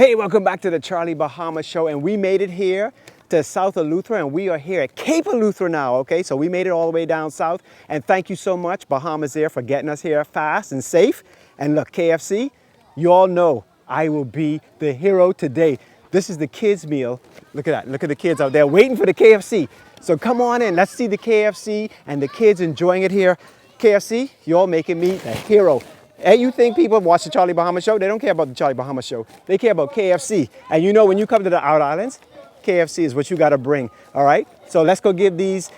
Hey, welcome back to the Charlie Bahama Show, and we made it here to South Eleuthera, and we are here at Cape Eleuthera now, okay? So we made it all the way down south, and thank you so much, Bahamas Air, for getting us here fast and safe. And look, KFC, you all know I will be the hero today. This is the kids' meal. Look at that, look at the kids out there waiting for the KFC. So come on in, let's see the KFC and the kids enjoying it here. KFC, you're making me the hero. Hey, you think people watch the Charlie Bahama Show? They don't care about the Charlie Bahama Show. They care about KFC. And you know, when you come to the Out Islands, KFC is what you gotta bring, all right? So let's go give these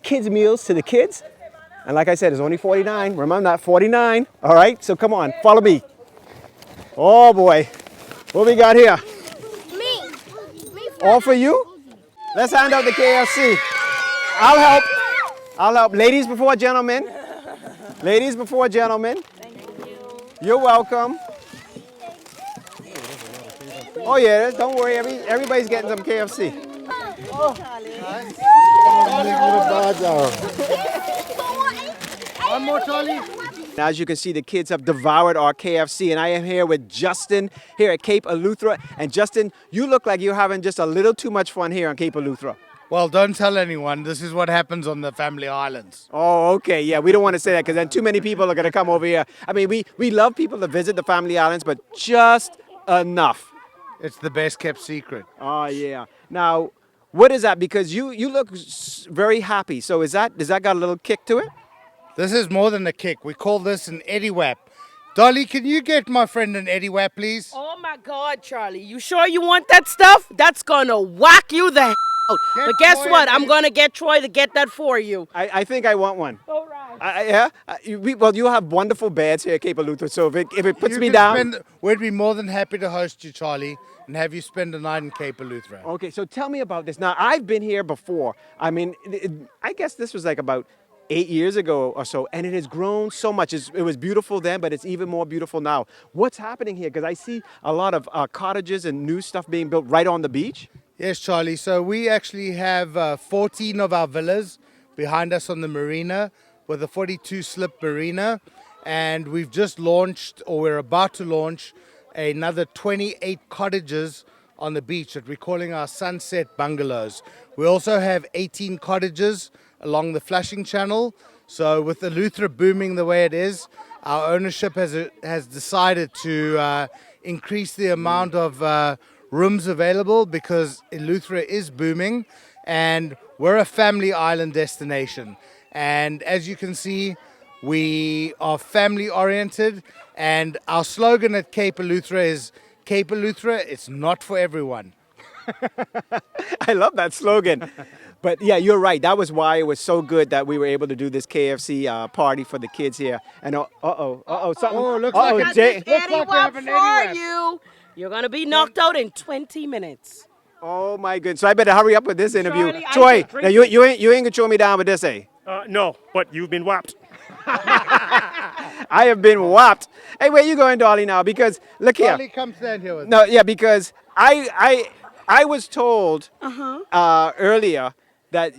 kids meals to the kids. And like I said, it's only 49. Remember that, 49, all right? So come on, follow me. Oh boy, what we got here? Me. All for you? Let's hand out the KFC. I'll help. Ladies before gentlemen. Ladies before gentlemen. You're welcome. Oh yeah, don't worry, everybody's getting some KFC. One more, Charlie. As you can see, the kids have devoured our KFC, and I am here with Justin here at Cape Eleuthera. And Justin, you look like you're having just a little too much fun here on Cape Eleuthera. Well, don't tell anyone. This is what happens on the family islands. Oh, okay. Yeah, we don't want to say that because then too many people are going to come over here. I mean, we love people to visit the family islands, but just enough. It's the best kept secret. Oh, yeah. Now, what is that? Because you look very happy. So does that got a little kick to it? This is more than a kick. We call this an Eddie Wap. Dolly, can you get my friend an Eddie Wap, please? Oh my God, Charlie. You sure you want that stuff? That's gonna whack you the out. But guess what? I'm gonna get Troy to get that for you. I think I want one. All right. Yeah? Well, you have wonderful beds here at Cape Eleuthera, so if it puts me down... We'd be more than happy to host you, Charlie, and have you spend a night in Cape Eleuthera. Okay, so tell me about this. Now, I've been here before. I mean, I guess this was like about 8 years ago or so, and it has grown so much. It was beautiful then, but it's even more beautiful now. What's happening here? Because I see a lot of cottages and new stuff being built right on the beach. Yes, Charlie. So we actually have 14 of our villas behind us on the marina with a 42-slip marina. And we've just launched, or we're about to launch, another 28 cottages on the beach that we're calling our sunset bungalows. We also have 18 cottages along the Flushing Channel. So with Eleuthera booming the way it is, our ownership has decided to increase the amount of rooms available because Eleuthera is booming and we're a family island destination. And as you can see, we are family oriented, and our slogan at Cape Eleuthera is Cape Eleuthera, it's not for everyone. I love that slogan. But yeah, you're right. That was why it was so good that we were able to do this KFC party for the kids here. And something. Oh, looks Uh-oh, like Jay. Looks like we have an Eddie Wap. you. You're gonna be knocked out in 20 minutes. Oh my goodness. So I better hurry up with this interview. Charlie, I Troy, can drink now you ain't gonna throw me down with this, eh? No, but you've been whapped. I have been whopped. Hey, where you going, Dolly, now? Because look here. Dolly, come stand here with me. No, yeah, because I was told earlier that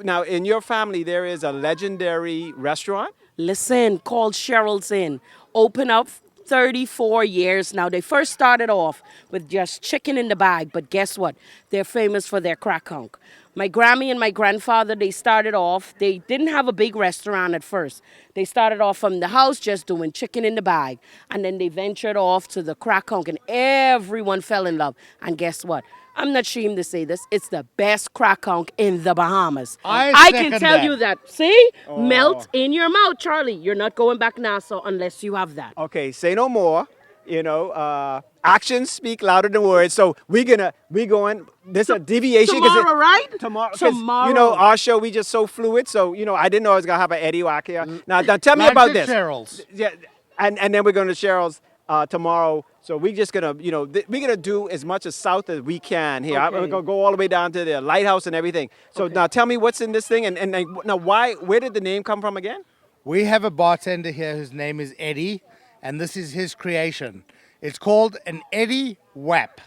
now in your family there is a legendary restaurant. Listen, called Cheryl's Inn. Open up 34 years now. They first started off with just chicken in the bag, but guess what? They're famous for their crack hunk. My Grammy and my grandfather, they started off, they didn't have a big restaurant at first. They started off from the house just doing chicken in the bag. And then they ventured off to the crack hunk and everyone fell in love. And guess what? I'm not ashamed to say this. It's the best crack hunk in the Bahamas. I can second tell that. you that. See? Melt in your mouth, Charlie. You're not going back Nassau unless you have that. Okay, say no more. You know, actions speak louder than words. So we going. There's a deviation. Tomorrow, right? Tomorrow. 'Cause, Tomorrow. You know, our show, we just so fluid. So, you know, I didn't know I was going to have an Eddie Wack here. Now tell me Like about the this. Cheryl's. Yeah, and then we're going to Cheryl's tomorrow. So we're just going to, you know, we're going to do as much as south as we can here. Okay. We're going to go all the way down to the lighthouse and everything. So now tell me what's in this thing. And now where did the name come from again? We have a bartender here whose name is Eddie, and this is his creation. It's called an Eddie Wap.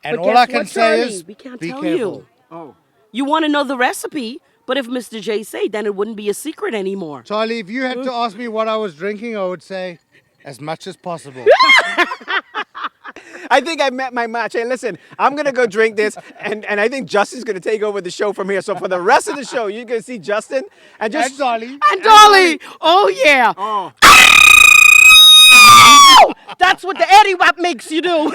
And But all guess I can what, say Charlie? is, We can't be tell careful. you. Oh. You want to know the recipe, but if Mr. J say, then it wouldn't be a secret anymore. Charlie, if you had to ask me what I was drinking, I would say as much as possible. I think I met my match. Hey, listen, I'm gonna go drink this, and I think Justin's gonna take over the show from here. So for the rest of the show, you're gonna see Justin and just And Dolly. And Dolly. Oh yeah. Oh. That's what the Eddie Wap makes you do.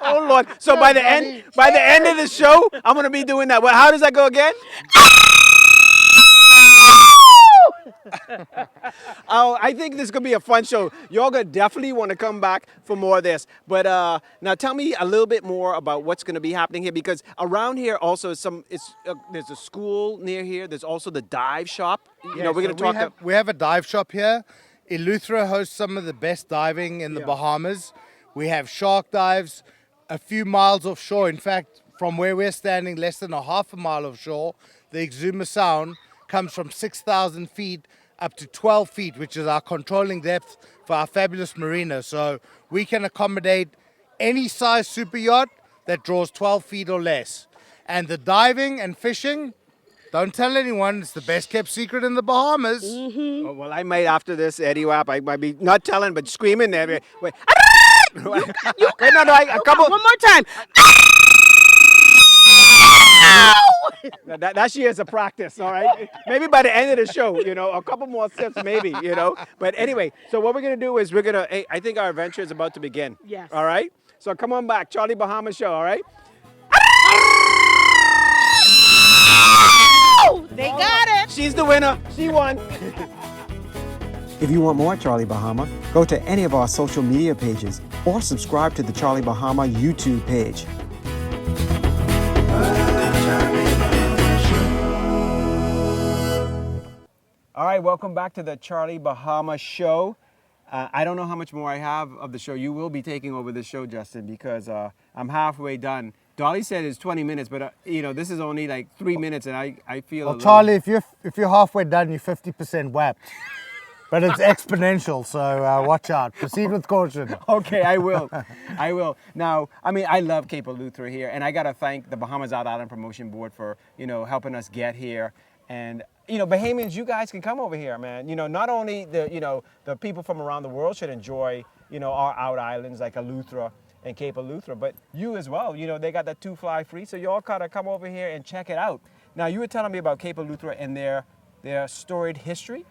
Oh Lord! So by the end of the show, I'm gonna be doing that. Well, how does that go again? Oh, I think this is gonna be a fun show. Y'all gonna definitely want to come back for more of this. But now, tell me a little bit more about what's gonna be happening here, because around here also there's a school near here. There's also the dive shop. You know, we're gonna talk. We have a dive shop here. Eleuthera hosts some of the best diving in the Bahamas. We have shark dives a few miles offshore. In fact, from where we're standing, less than a half a mile offshore, the Exuma Sound comes from 6,000 feet up to 12 feet, which is our controlling depth for our fabulous marina. So we can accommodate any size super yacht that draws 12 feet or less. And the diving and fishing, don't tell anyone, it's the best kept secret in the Bahamas. Oh, well, I might after this, Eddie Wap. I might be not telling, but screaming there. Wait, wait, no, a couple. One more time. That she is a practice, all right? Maybe by the end of the show, you know, a couple more sips, maybe, you know. But anyway, so what we're going to do is hey, I think our adventure is about to begin. Yes. All right? So come on back, Charlie Bahama Show, all right? They got it. She's the winner. She won. If you want more Charlie Bahama, go to any of our social media pages or subscribe to the Charlie Bahama YouTube page. All right, welcome back to the Charlie Bahama Show. I don't know how much more I have of the show. You will be taking over the show, Justin, because I'm halfway done. Dolly said it's 20 minutes, but you know, this is only like 3 minutes, and I feel. Well, Charlie, if you're halfway done, you're 50% whapped. But it's exponential, so watch out. Proceed with caution. Okay, I will. I will. Now, I mean, I love Cape Eleuthera here, and I got to thank the Bahamas Out Island Promotion Board for, you know, helping us get here. And, you know, Bahamians, you guys can come over here, man. You know, not only the people from around the world should enjoy, you know, our out islands like Eleuthera and Cape Eleuthera, but you as well. You know, they got that 2 fly free, so y'all gotta come over here and check it out. Now, you were telling me about Cape Eleuthera and their storied history.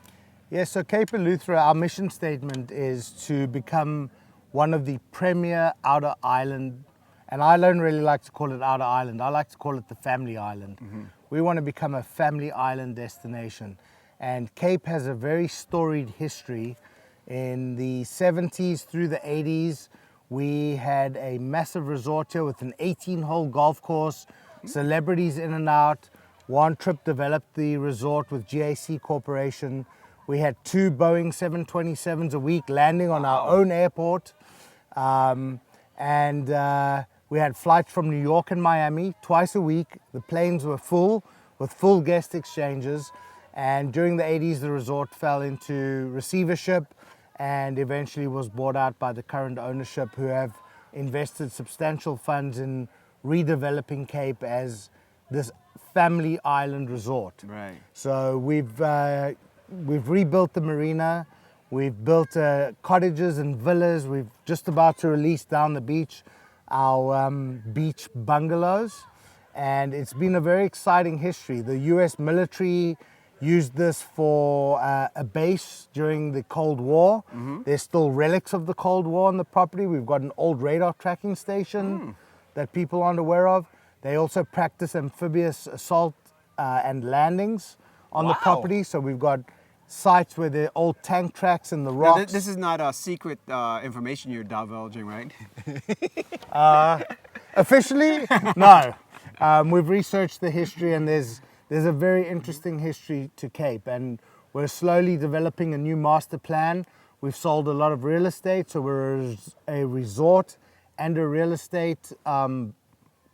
Yes, so Cape Eleuthera, our mission statement is to become one of the premier outer island, and I don't really like to call it outer island, I like to call it the family island. Mm-hmm. We want to become a family island destination, and Cape has a very storied history. In the 70s through the 80s, we had a massive resort here with an 18-hole golf course, celebrities in and out. One Trip developed the resort with GAC Corporation. We had 2 Boeing 727s a week landing on our own airport. We had flights from New York and Miami twice a week. The planes were full with full guest exchanges. And during the 80s, the resort fell into receivership and eventually was bought out by the current ownership, who have invested substantial funds in redeveloping Cape as this family island resort. Right. So we've rebuilt the marina, we've built cottages and villas, we've just about to release down the beach our beach bungalows, and it's been a very exciting history. The US military used this for a base during the Cold War. Mm-hmm. There's still relics of the Cold War on the property. We've got an old radar tracking station that people aren't aware of. They also practice amphibious assault and landings on the property. So we've got sites where there are old tank tracks in the rocks. Now, this is not a secret information you're divulging, right? Officially, no. We've researched the history, and there's a very interesting history to Cape, and we're slowly developing a new master plan. We've sold a lot of real estate, so we're a resort and a real estate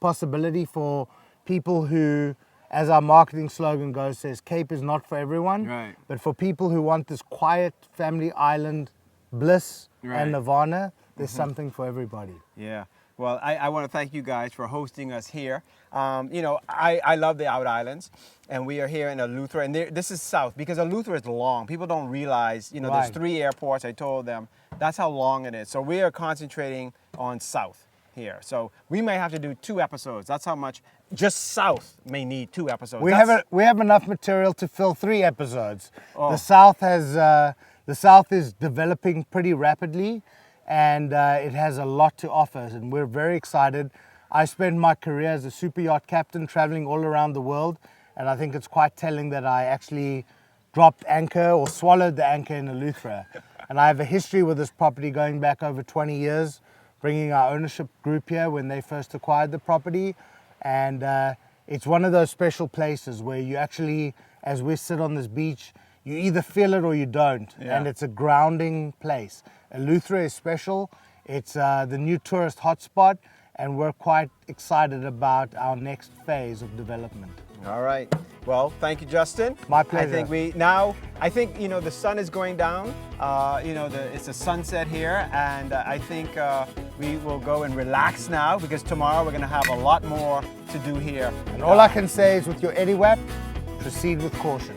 possibility for people who, as our marketing slogan goes, says Cape is not for everyone, right, but for people who want this quiet family island bliss and nirvana, there's something for everybody. Yeah. Well, I want to thank you guys for hosting us here. You know, I love the Out Islands, and we are here in Eleuthera, and this is south because Eleuthera is long. People don't realize, you know, there's Right. 3 airports. I told them that's how long it is. So we are concentrating on south here. So we may have to do 2 episodes. That's how much just south may need 2 episodes. We have enough material to fill 3 episodes. Oh. The South is developing pretty rapidly, and it has a lot to offer, and we're very excited. I spent my career as a super yacht captain traveling all around the world, and I think it's quite telling that I actually dropped anchor or swallowed the anchor in Eleuthera. And I have a history with this property going back over 20 years, bringing our ownership group here when they first acquired the property. And it's one of those special places where you actually, as we sit on this beach, you either feel it or you don't. Yeah. And it's a grounding place. Eleuthera is special. It's the new tourist hotspot, and we're quite excited about our next phase of development. All right. Well, thank you, Justin. My pleasure. I think you know the sun is going down. You know, it's a sunset here, and I think we will go and relax now because tomorrow we're going to have a lot more to do here. And all I can say is with your EDIWAP, proceed with caution.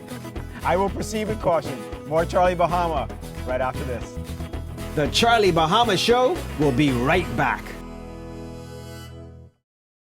I will proceed with caution. More Charlie Bahama right after this. The Charlie Bahama Show will be right back.